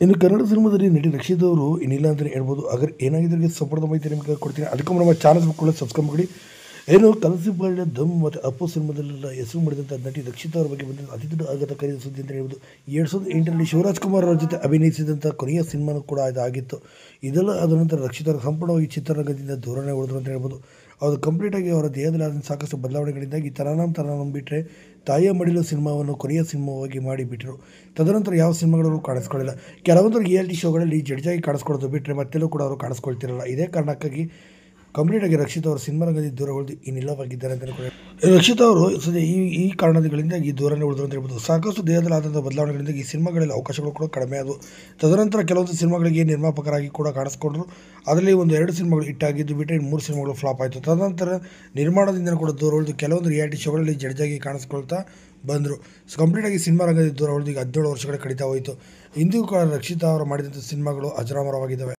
ಇನ್ನು ಕನ್ನಡ ಸಿನಿಮಾದಲ್ಲಿ ನಟಿ ರಕ್ಷಿತ್ ಅವರು ಇನ್ನಿಲ್ಲ ಅಂತಲೇ ಹೇಳ್ಬೋದು. ಅಗರ್ ಏನಾಗಿದ್ರೆ ಸಂಪೂರ್ಣ ಮಾಹಿತಿ ನಿಮಗೆ ಕೊಡ್ತೀನಿ. ಅದಕ್ಕೂ ನಮ್ಮ ಚಾನಲ್ ಕೂಡ ಸಬ್ಸ್ಕ್ರೈಬ್ ಮಾಡಿ. ಏನು ಕನಸು ಪಾಡಿನ ದಮ್ ಮತ್ತು ಅಪ್ಪು ಸಿನಿಮಾದಲ್ಲೆಲ್ಲ ಹೆಸರು ಮಾಡಿದಂಥ ನಟಿ ರಕ್ಷಿತ್ ಅವರ ಬಗ್ಗೆ ಬಂದ ಅತಿ ದೊಡ್ಡ ಆಘಾತಕಾರಿ ಸುದ್ದಿ ಅಂತ ಹೇಳ್ಬೋದು. 2008ರಲ್ಲಿ ಶಿವರಾಜ್ ಕುಮಾರ್ ಅವರ ಜೊತೆ ಅಭಿನಯಿಸಿದಂಥ ಕೊನೆಯ ಸಿನಿಮಾನೂ ಕೂಡ ಇದಾಗಿತ್ತು. ಇದೆಲ್ಲ ಆದ ನಂತರ ರಕ್ಷಿತ್ ಅವರು ಸಂಪೂರ್ಣವಾಗಿ ಚಿತ್ರರಂಗದಿಂದ ದೂರನೇ ಉಳಿದ್ರು ಅಂತ ಹೇಳ್ಬೋದು. ಅದು ಕಂಪ್ಲೀಟಾಗಿ ಅವರ ದೇಹದಲ್ಲಿ ಸಾಕಷ್ಟು ಬದಲಾವಣೆಗಳಿಂದಾಗಿ ತರಾನಂ ಬಿಟ್ಟರೆ ತಾಯಿಯ ಮಡಿಲು ಸಿನಿಮಾವನ್ನು ಕೊನೆಯ ಸಿನಿಮಾವಾಗಿ ಮಾಡಿಬಿಟ್ಟರು. ತದನಂತರ ಯಾವ ಸಿನಿಮಾಗಳಲ್ಲೂ ಕಾಣಿಸ್ಕೊಳ್ಳಿಲ್ಲ. ಕೆಲವೊಂದು ರಿಯಾಲಿಟಿ ಶೋಗಳಲ್ಲಿ ಜಡ್ಜಾಗಿ ಕಾಣಿಸ್ಕೊಳ್ಳೋದು ಬಿಟ್ಟರೆ ಮತ್ತೆಲ್ಲೂ ಕೂಡ ಅವರು ಕಾಣಿಸ್ಕೊಳ್ತಿರಲ್ಲ. ಇದೇ ಕಾರಣಕ್ಕಾಗಿ ಕಂಪ್ಲೀಟಾಗಿ ರಕ್ಷಿತ್ ಅವರು ಸಿನಿಮಾ ರಂಗದಿಂದ ದೂರ ಉಳಿದು ಇನ್ನಿಲ್ಲವಾಗಿದ್ದಾರೆ ಅಂತಲೇ ಕೂಡ ರಕ್ಷಿತ್ ಅವರು ಸದ್ಯ ಈ ಕಾರಣಗಳಿಂದಾಗಿ ದೂರನೇ ಉಳಿದ್ರು ಅಂತ ಹೇಳ್ಬೋದು. ಸಾಕಷ್ಟು ದೇಹದಲ್ಲಿ ಆದಂಥ ಬದಲಾವಣೆಗಳಿಂದಾಗಿ ಈ ಸಿನಿಮಾಗಳಲ್ಲಿ ಅವಕಾಶಗಳು ಕೂಡ ಕಡಿಮೆ ಆದವು. ತದನಂತರ ಕೆಲವೊಂದು ಸಿನಿಮಾಗಳಿಗೆ ನಿರ್ಮಾಪಕರಾಗಿ ಕೂಡ ಕಾಣಿಸ್ಕೊಂಡ್ರು. ಅದರಲ್ಲಿ 1-2 ಸಿನಿಮಾಗಳು ಹಿಟ್ ಆಗಿದ್ದು ಬಿಟ್ಟರೆ 3 ಸಿನಿಮಾಗಳು ಫ್ಲಾಪ್ ಆಯಿತು. ತದನಂತರ ನಿರ್ಮಾಣದಿಂದ ಕೂಡ ದೂರ ಉಳಿದು ಕೆಲವೊಂದು ರಿಯಾಲಿಟಿ ಶೋಗಳಲ್ಲಿ ಜಡ್ಜಾಗಿ ಕಾಣಿಸ್ಕೊಳ್ತಾ ಬಂದರು. ಕಂಪ್ಲೀಟಾಗಿ ಸಿನಿಮಾ ರಂಗದಿಂದ ದೂರ ಉಳಿದು ಈಗ 17 ವರ್ಷಗಳ ಕಳೀತಾ ಹೋಯಿತು. ಇಂದಿಗೂ ಕೂಡ ರಕ್ಷಿತ್ ಅವರು ಮಾಡಿದಂಥ ಸಿನಿಮಾಗಳು ಅಜರಾಮರವಾಗಿದ್ದಾವೆ.